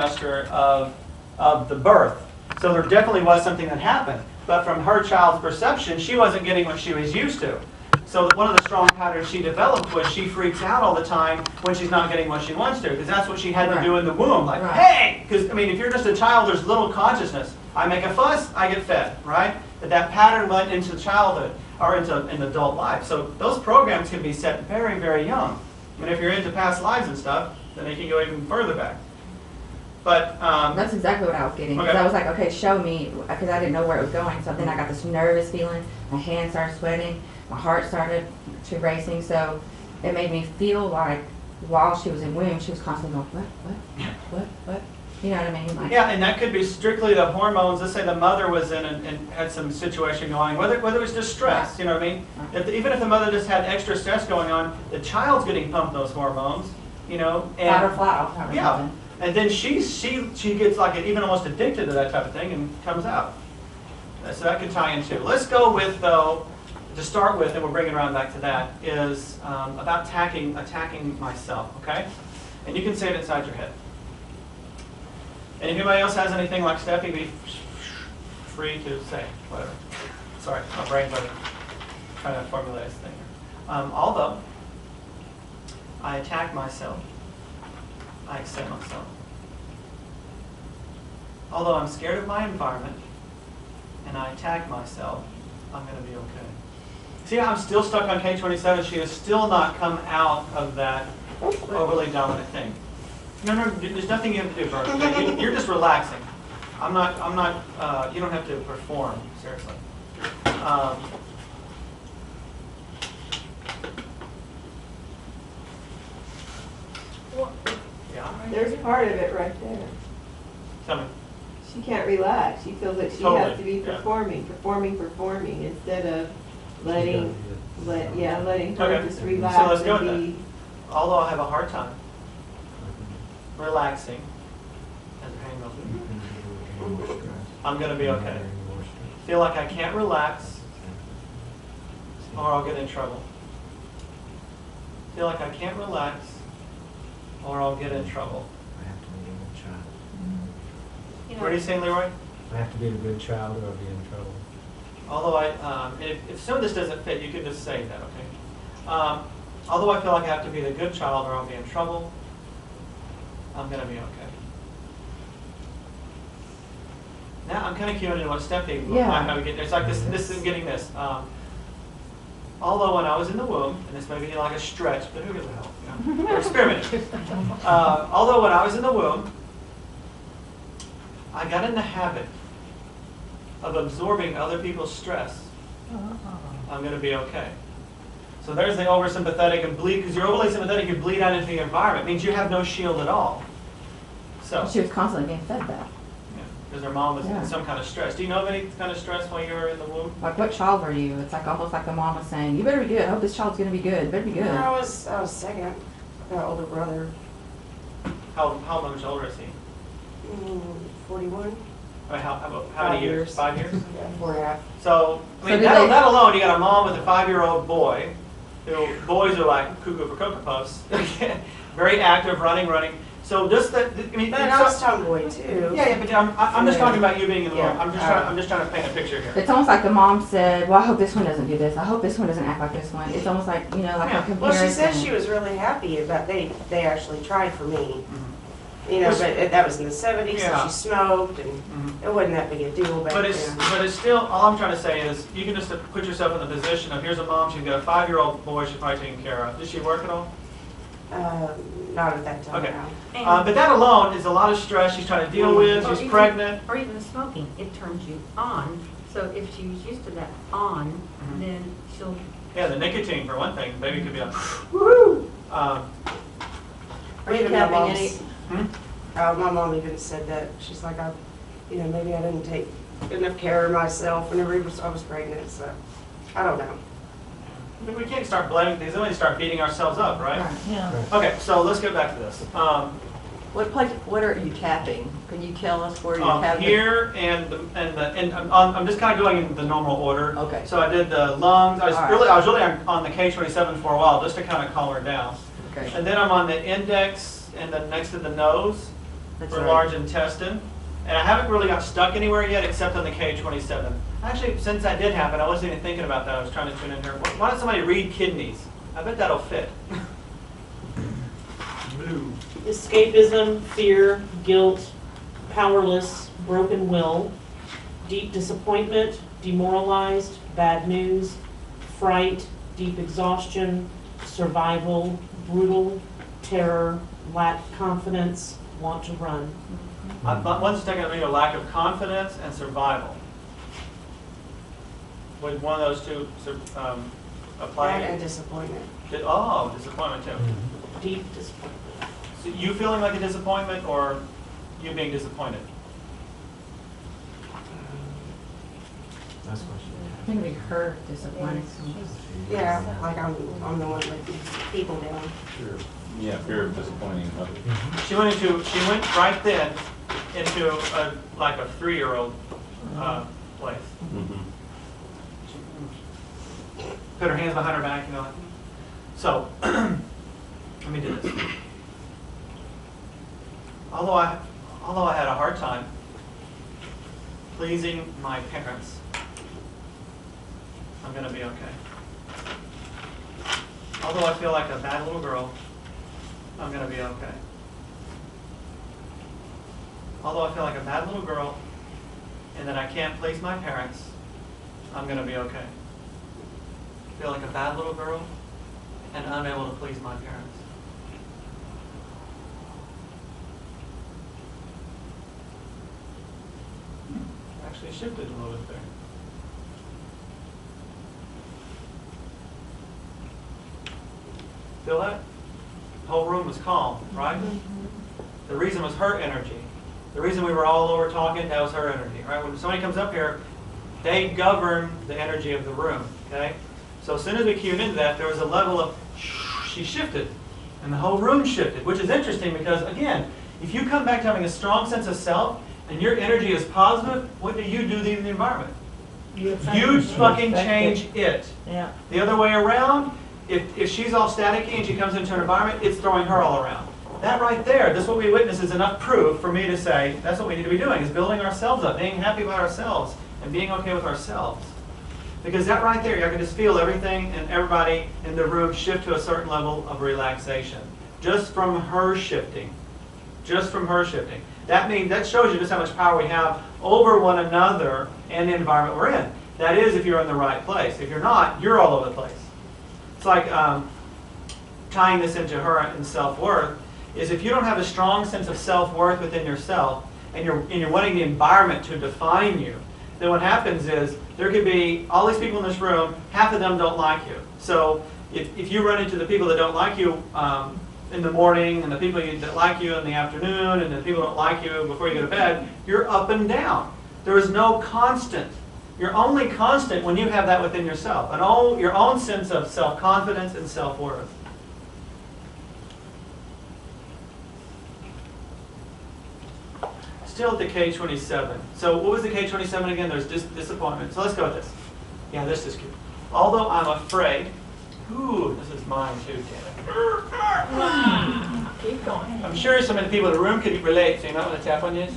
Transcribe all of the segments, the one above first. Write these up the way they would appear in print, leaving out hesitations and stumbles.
trimester of the birth. So there definitely was something that happened. But from her child's perception, she wasn't getting what she was used to. So one of the strong patterns she developed was she freaks out all the time when she's not getting what she wants to, because that's what she had to do in the womb. Like, hey! Because, I mean, if you're just a child, there's little consciousness. I make a fuss, I get fed, right? But that pattern went into childhood, or into adult life. So those programs can be set very, very young. I mean, if you're into past lives and stuff, then they can go even further back. But that's exactly what I was getting. Because I was like, okay, show me, because I didn't know where it was going. So then I got this nervous feeling. My hands started sweating. My heart started to racing. So it made me feel like while she was in womb, she was constantly going, what? You know what I mean? Like, yeah, and that could be strictly the hormones. Let's say the mother was in and had some situation going, whether it was just stress, you know what I mean? Even if the mother just had extra stress going on, the child's getting pumped those hormones, you know. And, fight or flight. Yeah. And then she gets like even almost addicted to that type of thing and comes out. So that could tie into. Let's go with, though, to start with, and we'll bring it around back to that, is about attacking myself, okay? And you can say it inside your head. And if anybody else has anything like Steffi, be free to say whatever. Sorry, my brain's like trying to formulate this thing here. Although I attack myself, I accept myself. Although I'm scared of my environment and I attack myself, I'm going to be okay. See, I'm still stuck on K27. She has still not come out of that overly dominant thing. No, there's nothing you have to do, Bert. You're just relaxing. I'm not, you don't have to perform, seriously. Yeah. There's part of it right there. Tell me. She can't relax. She feels like she has to be performing instead of letting her just relax. So let's go with that. Although I have a hard time relaxing, as the pain goes, I'm going to be okay. Feel like I can't relax, or I'll get in trouble. Feel like I can't relax, or I'll get in trouble. I have to be a good child. What are you saying, Leroy? I have to be a good child, or I'll be in trouble. Although if some of this doesn't fit, you can just say that, okay? Although I feel like I have to be the good child, or I'll be in trouble, I'm going to be okay. Now I'm kind of cueing into what Steffi, it's like this is getting this. Although when I was in the womb, and this may be like a stretch, but who gives a hell? You know? We're experimenting. Although when I was in the womb, I got in the habit of absorbing other people's stress. I'm going to be okay. So there's the oversympathetic and bleed, because you're overly sympathetic, you bleed out into the environment. It means you have no shield at all. So she was constantly being fed that. Yeah, because her mom was in some kind of stress. Do you know of any kind of stress while you were in the womb? Like, what child were you? It's like almost like the mom was saying, you better be good. I hope this child's going to be good. Better be good. I was second. I got an older brother. How much older is he? 41. How many years? 5 years? Yeah, 4.5. So, I mean, that alone, you got a mom with a 5-year-old boy. Boys are like cuckoo for Cocoa Puffs. Very active, running. So just that, I mean, but I was tomboy too. Yeah, but I'm just talking about you being in the womb. I'm just trying to paint a picture here. It's almost like the mom said, well, I hope this one doesn't do this. I hope this one doesn't act like this one. It's almost like, you know, like a comparison. Well, she said she was really happy about they actually tried for me. You know, but that was in the 70s, so she smoked, and it wasn't that big a deal back then. But it's still, all I'm trying to say is, you can just put yourself in the position of, here's a mom, she's got a 5-year-old boy she's probably taking care of. Does she work at all? Not at that time. Okay. But that alone is a lot of stress she's trying to deal with. She's pregnant. Or even smoking. It turns you on. So if she's used to that on, then she'll... Yeah, the nicotine, for one thing. The baby could be like, woo! Are you having any... My mom even said that. She's like, maybe I didn't take enough care of myself whenever I was pregnant, so I don't know. I mean, we can't start blaming things, then we start beating ourselves up, right? Yeah. Okay, so let's get back to this. What are you tapping? Can you tell us where you're tapping? Here and I'm just kind of going in the normal order. Okay. So I did the lungs. I was really on the K27 for a while, just to kind of calm her down. Okay. And then I'm on the index and then next to the nose. That's for right. large intestine. And I haven't really got stuck anywhere yet except on the K27. Actually, since that did happen, I wasn't even thinking about that. I was trying to tune in here. Why don't somebody read kidneys? I bet that'll fit. Blue. Escapism, fear, guilt, powerless, broken will, deep disappointment, demoralized, bad news, fright, deep exhaustion, survival, brutal, terror, lack confidence, want to run. One's taking a lack of confidence and survival. Would one of those two apply? And disappointment. Oh, disappointment too. Deep disappointment. So you feeling like a disappointment or you being disappointed? Last question. I think we heard disappointed. Yeah, like I'm the one letting people down. Sure. Yeah, fear of disappointing others. She went right then into like a 3-year-old place. Mm-hmm. Put her hands behind her back, you know. So, let me do this. Although I had a hard time pleasing my parents, I'm going to be okay. Although I feel like a bad little girl, I'm going to be okay. Although I feel like a bad little girl and that I can't please my parents, I'm going to be okay. Feel like a bad little girl and unable to please my parents. Actually shifted a little bit there. Feel that? The whole room was calm, right? The reason was her energy. The reason we were all over talking, that was her energy, right? When somebody comes up here, they govern the energy of the room, okay? So as soon as we cued into that, there was a level of, she shifted, and the whole room shifted, which is interesting because, again, if you come back to having a strong sense of self, and your energy is positive, what do you do in the environment? You fucking change it. Yeah. The other way around, if she's all staticky and she comes into an environment, it's throwing her all around. That right there, this what we witness is enough proof for me to say, that's what we need to be doing, is building ourselves up, being happy about ourselves, and being okay with ourselves. Because that right there, I can just feel everything and everybody in the room shift to a certain level of relaxation. Just from her shifting. Just from her shifting. That shows you just how much power we have over one another and the environment we're in. That is, if you're in the right place. If you're not, you're all over the place. It's like tying this into her and self-worth, is if you don't have a strong sense of self-worth within yourself, and you're wanting the environment to define you, then what happens is there could be all these people in this room, half of them don't like you. So if you run into the people that don't like you in the morning, and the people that like you in the afternoon, and the people that don't like you before you go to bed, you're up and down. There is no constant. You're only constant when you have that within yourself, and your own sense of self-confidence and self-worth. Still at the K27. So what was the K27 again? There's disappointment. So let's go with this. Yeah, this is cute. Although I'm afraid. Ooh, this is mine too, Taylor. Keep going. I'm sure some of the people in the room could relate, so you might want to tap on this.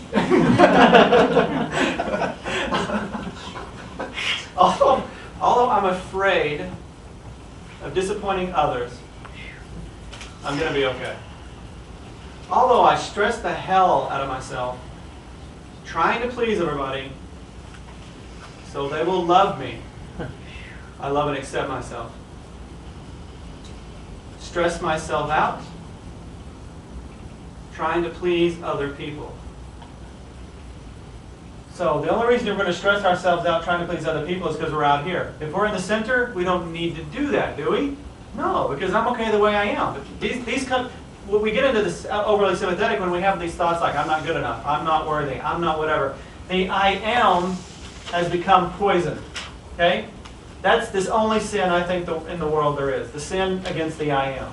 Although I'm afraid of disappointing others, I'm going to be okay. Although I stress the hell out of myself, trying to please everybody so they will love me, I love and accept myself. Stress myself out, trying to please other people. So the only reason we're going to stress ourselves out trying to please other people is because we're out here. If we're in the center, we don't need to do that, do we? No, because I'm okay the way I am. But these come, when we get into this overly sympathetic, when we have these thoughts like, I'm not good enough, I'm not worthy, I'm not whatever. The I am has become poison. Okay? That's this only sin I think in the world there is. The sin against the I am.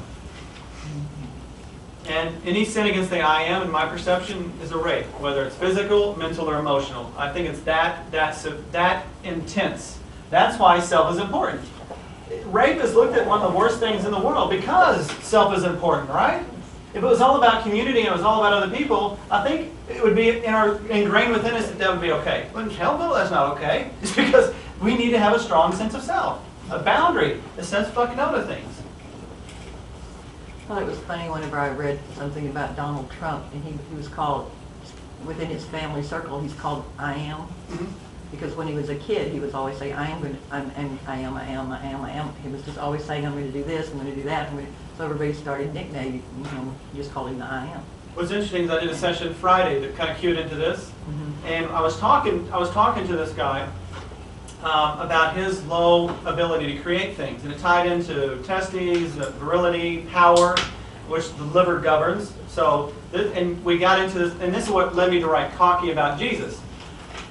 And any sin against the I am, in my perception, is a rape, whether it's physical, mental, or emotional. I think it's that intense. That's why self is important. Rape is looked at one of the worst things in the world because self is important, right? If it was all about community and it was all about other people, I think it would be ingrained within us that would be okay. But hell no, that's not okay. It's because we need to have a strong sense of self, a boundary, a sense of fucking no to things. I thought it was funny whenever I read something about Donald Trump, and he was called, within his family circle, he's called I Am. Mm-hmm. Because when he was a kid, he was always saying, I am. He was just always saying, I'm going to do this, I'm going to do that. So everybody started nicknaming, just called him the I Am. What's interesting is I did a session Friday that kind of cued into this, and I was talking to this guy about his low ability to create things, and it tied into testes, virility, power, which the liver governs. So, and we got into this, and this is what led me to write Cocky about Jesus.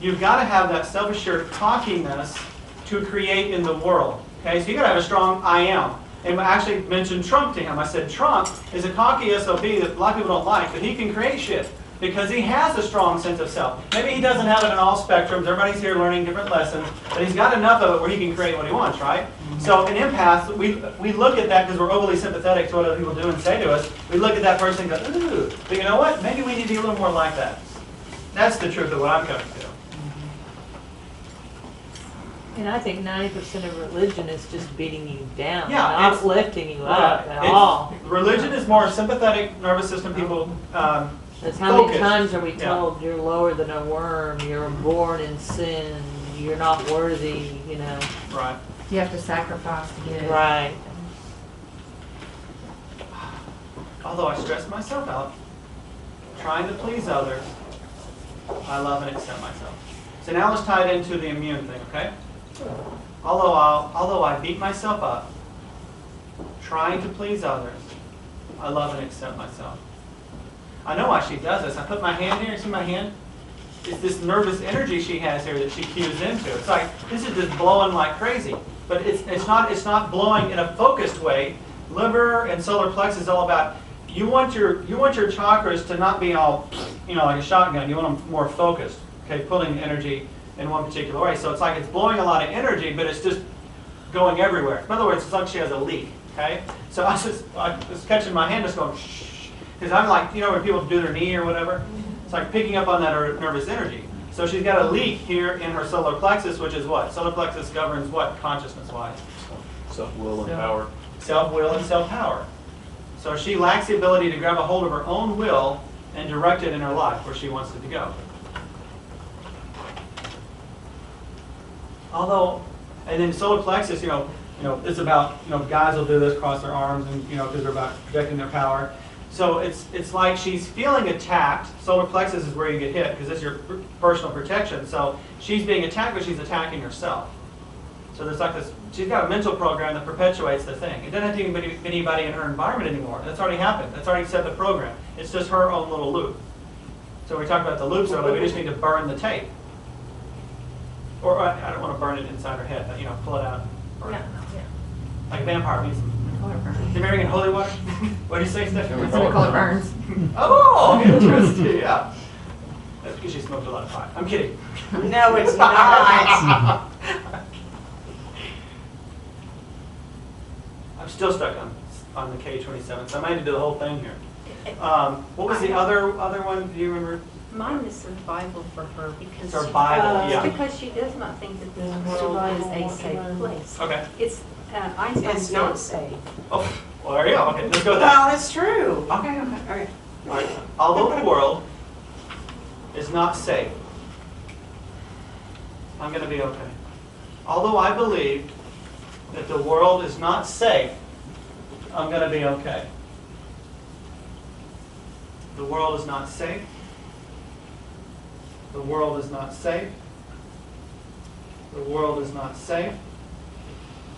You've got to have that self-assured cockiness to create in the world. Okay, so you got to have a strong I am. And I actually mentioned Trump to him. I said Trump is a cocky SOB that a lot of people don't like, but he can create shit because he has a strong sense of self. Maybe he doesn't have it in all spectrums. Everybody's here learning different lessons, but he's got enough of it where he can create what he wants, right? So in empaths, we look at that because we're overly sympathetic to what other people do and say to us. We look at that person and go, ooh, but you know what? Maybe we need to be a little more like that. That's the truth of what I'm coming to. And I think 90% of religion is just beating you down, Yeah, not lifting you up at all. Religion is more sympathetic nervous system people. That's how many focused. times are we Yeah. told you're lower than a worm, you're born in sin, you're not worthy, Right. You have to sacrifice to get it. Right. Although I stress myself out, trying to please others, I love and accept myself. So now let's tie it into the immune thing, okay? Although I beat myself up, trying to please others, I love and accept myself. I know why she does this. I put my hand here, see my hand? It's this nervous energy she has here that she cues into. It's like, this is just blowing like crazy. But it's not blowing in a focused way. Liver and solar plexus is all about, you want your chakras to not be all, like a shotgun. You want them more focused, okay, pulling energy in one particular way. So it's like it's blowing a lot of energy, but it's just going everywhere. In other words, it's like she has a leak, okay? So I was catching my hand just going, shh, because I'm like, when people do their knee or whatever, it's like picking up on that nervous energy. So she's got a leak here in her solar plexus, which is what? Solar plexus governs what, consciousness-wise? Self-will and power. Self-will and self-power. So she lacks the ability to grab a hold of her own will and direct it in her life where she wants it to go. Although, and then solar plexus, it's about, guys will do this, cross their arms, and because they're about projecting their power. So it's like she's feeling attacked. Solar plexus is where you get hit because it's your personal protection. So she's being attacked, but she's attacking herself. So there's like this. She's got a mental program that perpetuates the thing. It doesn't have to even be anybody in her environment anymore. That's already happened. That's already set the program. It's just her own little loop. So we talked about the loops earlier. We just need to burn the tape. Or I don't want to burn it inside her head, but pull it out. Burn it. Like a vampire means. The American holy water? What do you say, Stephanie? That's what we call it burns. Oh, interesting, yeah. That's because she smoked a lot of pot. I'm kidding. No, it's not. I'm still stuck on the K27, so I might have to do the whole thing here. What was the other one? Do you remember? Mine is survival for her because Survival, yeah. because she does not think that this world is a safe place. Okay. It's Einstein It's said- not safe. Oh, well, there you go. Okay, let's go with that. Well, it's true. Okay. Okay. All right. Although the world is not safe, I'm going to be okay. Although I believe that the world is not safe, I'm going to be okay. The world is not safe. The world is not safe. The world is not safe.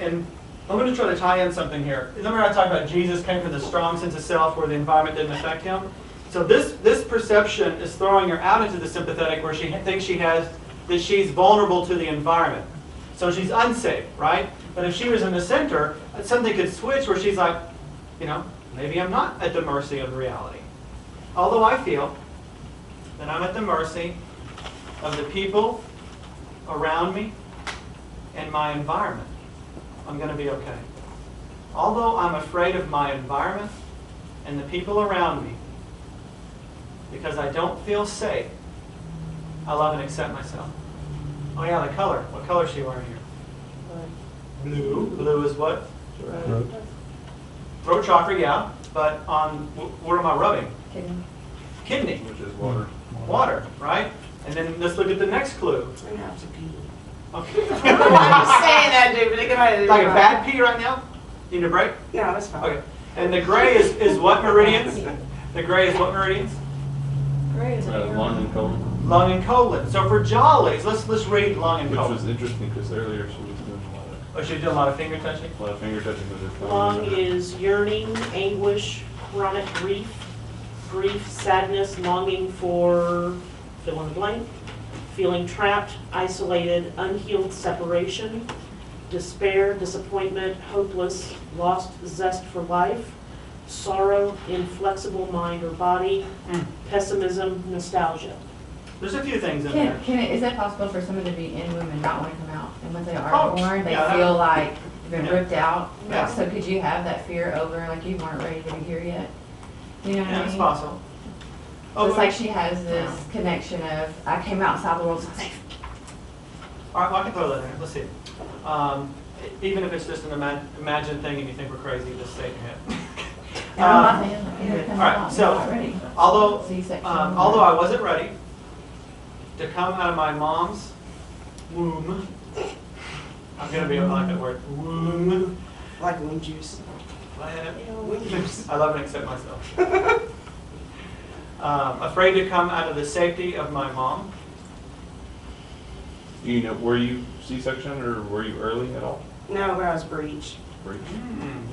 And I'm going to try to tie in something here. Remember I talked about Jesus came from the strong sense of self where the environment didn't affect him? So this perception is throwing her out into the sympathetic where she thinks that she's vulnerable to the environment. So she's unsafe, right? But if she was in the center, something could switch where she's like, maybe I'm not at the mercy of reality. Although I feel that I'm at the mercy of the people around me and my environment, I'm going to be okay. Although I'm afraid of my environment and the people around me, because I don't feel safe, I love and accept myself. Oh yeah, the color. What color is she wearing here? Blue. Blue is what? Throat chakra, yeah. But on, where am I rubbing? Kidney. Kidney. Which is water. Water, right? And then let's look at the next clue. I'm gonna have to pee. Okay. I'm just saying that, dude, but go ahead. Like a bad pee right now? Need a break? No, that's fine. Okay. And the gray is what meridians? The gray is what meridians? Great. Is it your- Lung and colon. Lung and colon. So for jollies, let's read lung and Which colon. was interesting because earlier she was doing Oh, she's doing a lot of finger touching? a lot of finger touching with her Lung tongue. is yearning, anguish, chronic grief, sadness, longing for fill in the blank, feeling trapped, isolated, unhealed separation, despair, disappointment, hopeless, lost zest for life, sorrow, inflexible mind or body, pessimism, nostalgia. There's a few things in there. Is it possible for someone to be in womb and not want to come out? And when they are Oh, born, they yeah, feel like they've been yeah. ripped out? Yeah. So could you have that fear over, like you weren't ready to be here yet? You know what I Yeah, mean? it's possible. So it's like she has this connection of, I came outside the world, so I'm safe. All right, well, I can throw that in there. Let's see. Even if it's just an imagined thing and you think we're crazy, just say it in your head. And I'm not saying like, you know, come all right, out, so, you're not ready. Although C-section. I wasn't ready to come out of my mom's womb, I'm going to be like that word, womb. Like womb juice. I love and accept myself. Afraid to come out of the safety of my mom. You know, were you C-section or were you early at all? No, but I was breech. Breech.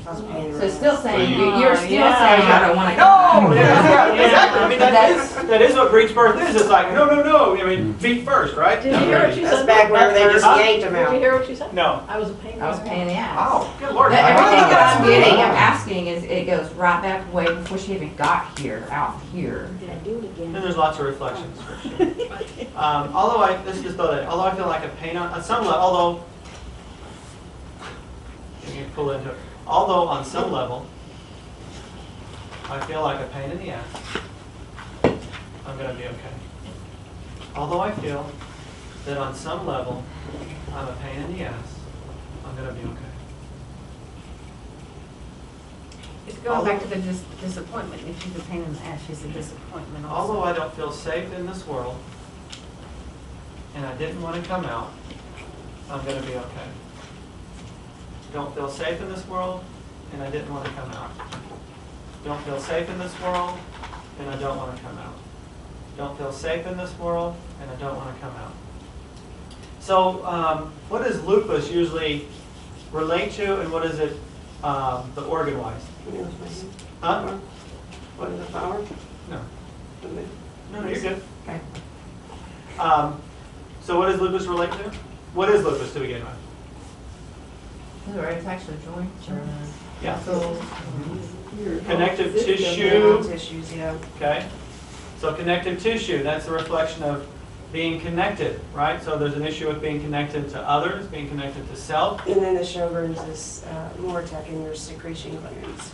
I was a pain in the So ass. still saying, So you- you're still yeah. saying I don't want to No! come. Yeah, exactly. I mean, That's- that is what breech birth is. It's like, no. I mean, feet first, right? Did you hear what you That's said? back whenever they just Huh? yanked them Did you out. hear what you said? No. I was a pain. I was a pain in the ass. Oh, good Lord. But everything that I'm getting, I'm Yeah. asking is, it goes right back way before she even got here, out here. Did I do it again? And there's lots of reflections for sure. Although let's just throw that. Although I feel like a pain on some level. Although you can pull into it. Although on some level, I feel like a pain in the ass. I'm going to be okay. Although I feel that on some level, I'm a pain in the ass. I'm going to be okay. It's going back to the disappointment. If she's a pain in the ass, she's a disappointment also. Although I don't feel safe in this world, and I didn't want to come out, I'm going to be okay. Don't feel safe in this world, and I didn't want to come out. Don't feel safe in this world, and I don't want to come out. Don't feel safe in this world, and I don't want to come out. So what does lupus usually relate to, and what is it the organ-wise? Huh? What is the flower? No. No, you're good. Okay. So what does lupus relate to? What is lupus to begin with? Right, it's actually joints or Yeah. muscles. Connective Yeah, tissue. tissues, yeah. Okay. So connective tissue, that's a reflection of being connected, right? So there's an issue with being connected to others, being connected to self. And then the Sjogren's is more attacking your secretion glands.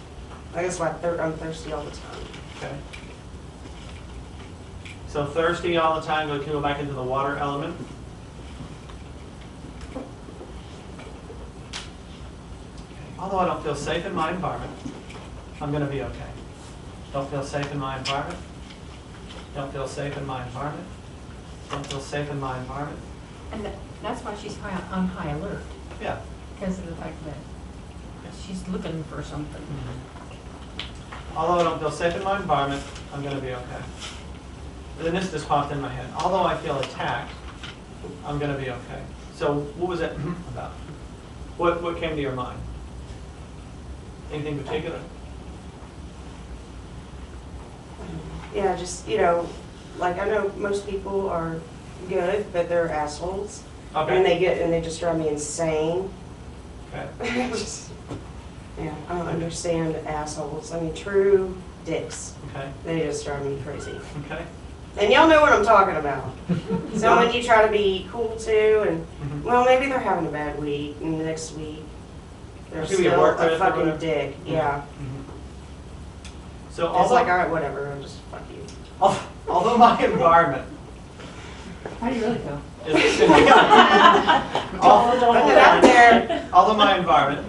I guess why I'm thirsty all the time. Okay. So thirsty all the time, can go back into the water element. Although I don't feel safe in my environment, I'm going to be okay. Don't feel safe in my environment. Don't feel safe in my environment. Don't feel safe in my environment. And that's why she's on high alert, Yeah. because of the fact that she's looking for something. Although I don't feel safe in my environment, I'm going to be okay. But then this just popped in my head. Although I feel attacked, I'm going to be okay. So what was that about? What came to your mind? Anything particular? Yeah, just, like I know most people are good, but they're assholes. Okay. And they just drive me insane. Okay. Yeah, I don't understand assholes. I mean, true dicks. Okay. They just drive me crazy. Okay. And y'all know what I'm talking about. So when you try to be cool too, and Mhm. well, maybe they're having a bad week, and the next week they're Maybe you still work with a or fucking whatever. dick. Yeah. So It's like, all right, whatever, I'll just fuck you. although my environment How do you really feel? is Put it out there. although my environment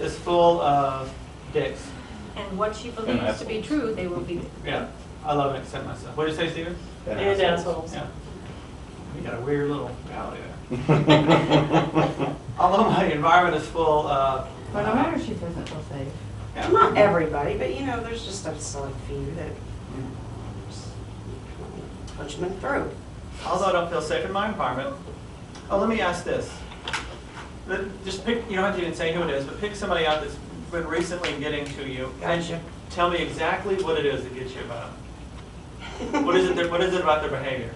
is full of dicks. And what she believes to be true, they will be. Yeah, I love and accept myself. What did you say, Steven? And assholes. Yeah. You got a weird little reality there. Although my environment is full of. But no matter if she doesn't feel safe. Yeah. Not everybody, but you know, there's just a select few that just punch them in the throat. Although I don't feel safe in my environment. Oh, let me ask this. Just pick, you don't have to even say who it is, but pick somebody out that's been recently getting to you. Gotcha. And tell me exactly what it is that gets you about them. What is it about their behavior?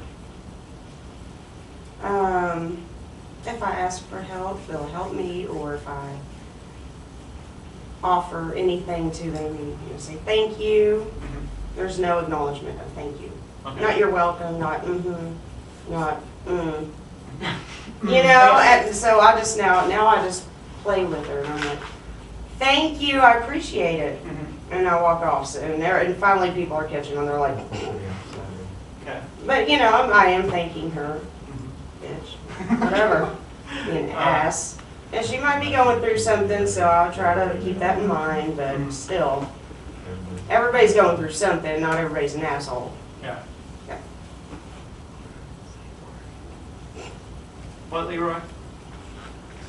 If I ask for help, they'll help me, or if I offer anything to them, you know, say thank you. There's no acknowledgement of thank you. Okay. Not you're welcome, not not You know, and so I just now I just play with her, and I'm like, thank you, I appreciate it, and I walk off. So, and finally people are catching on. They're like, Okay. but you know, I am thanking her, bitch, whatever, an ass. And she might be going through something, so I'll try to keep that in mind. But still, everybody's going through something. Not everybody's an asshole. Yeah. Yeah. What, Leroy?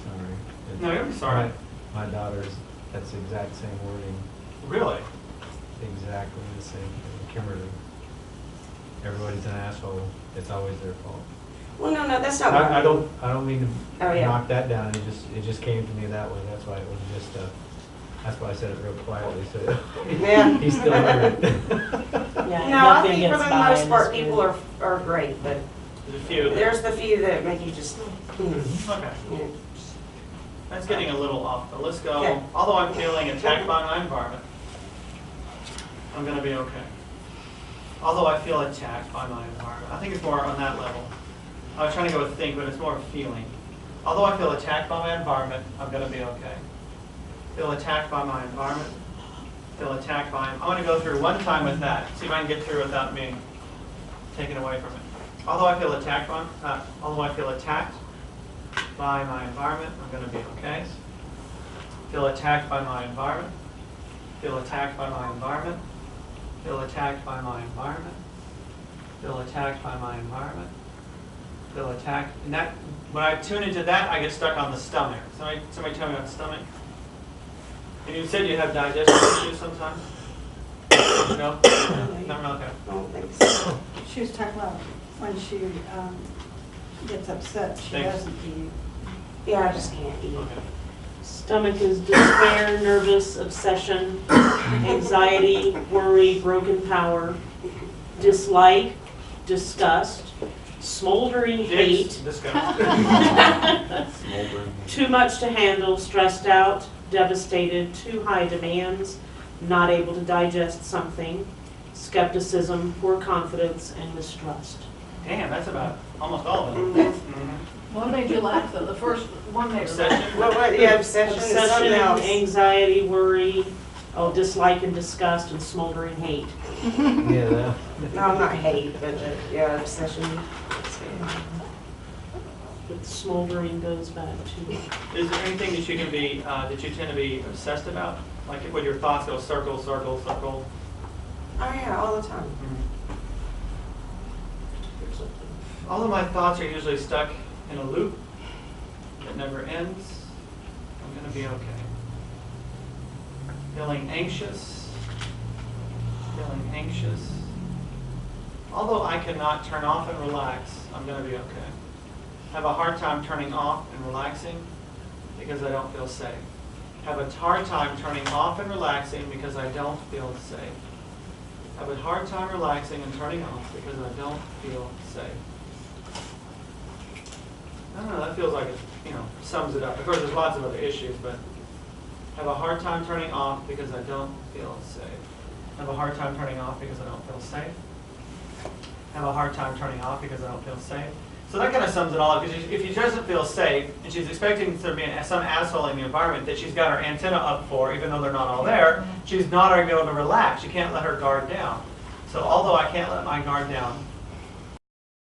Sorry. No, you're sorry. My daughter's, that's the exact same wording, Really? exactly the same thing. Kimberly. Everybody's an asshole. It's always their fault. Well, no, that's not. What I don't mean to Oh, yeah. knock that down. It just came to me that way. That's why it was just. That's why I said it real quietly. So Yeah. he's still heard it. Yeah, No, I nothing think for gets the by most in part, this people group. are great, but There's a few. there's the few that make you just. Okay. Yeah. That's getting a little off, but let's go. Okay. Although I'm feeling attacked by my environment, I'm going to be okay. Although I feel attacked by my environment. I think it's more on that level. I was trying to go with think, but it's more of feeling. Although I feel attacked by my environment, I'm going to be okay. Feel attacked by my environment. Feel attacked by. I'm going to go through one time with that. See if I can get through without being taken away from it. Although I feel attacked by my environment, I'm going to be okay. Feel attacked by my environment. Feel attacked by my environment. Feel attacked by my environment. Feel attacked by my environment. Feel attacked. And that, when I tune into that, I get stuck on the stomach. Somebody tell me about the stomach. And you said you have digestive issues sometimes? No? No, okay. I don't think so. She was talking about when she gets upset, she Thanks. doesn't eat. Yeah, I just can't eat. Okay. Stomach is despair, nervous, obsession, anxiety, worry, broken power, dislike, disgust, smoldering hate, Disgust. too much to handle, stressed out, devastated, too high demands, not able to digest something, skepticism, poor confidence, and mistrust. Damn, that's about almost all of them. What made you laugh though? The first one made her laugh. Obsession. What, yeah, obsession is something Obsession, else. anxiety, worry, dislike and disgust, and smoldering hate. Yeah. No, I'm not hate, but yeah, obsession. But smoldering goes back to. Is there anything that you can be, that you tend to be obsessed about? Like when your thoughts go circle, circle, circle? Oh yeah, all the time. All of my thoughts are usually stuck in a loop that never ends. I'm going to be okay. Feeling anxious. Feeling anxious. Although I cannot turn off and relax, I'm going to be okay. Have a hard time turning off and relaxing because I don't feel safe. Have a hard time turning off and relaxing because I don't feel safe. Have a hard time relaxing and turning off because I don't feel safe. I don't know, that feels like it, sums it up. Of course, there's lots of other issues, but have a hard time turning off because I don't feel safe. Have a hard time turning off because I don't feel safe. Have a hard time turning off because I don't feel safe. So that kind of sums it all up, because if she doesn't feel safe, and she's expecting there to be some asshole in the environment that she's got her antenna up for, even though they're not all there, she's not going to be able to relax. She can't let her guard down. So although I can't let my guard down,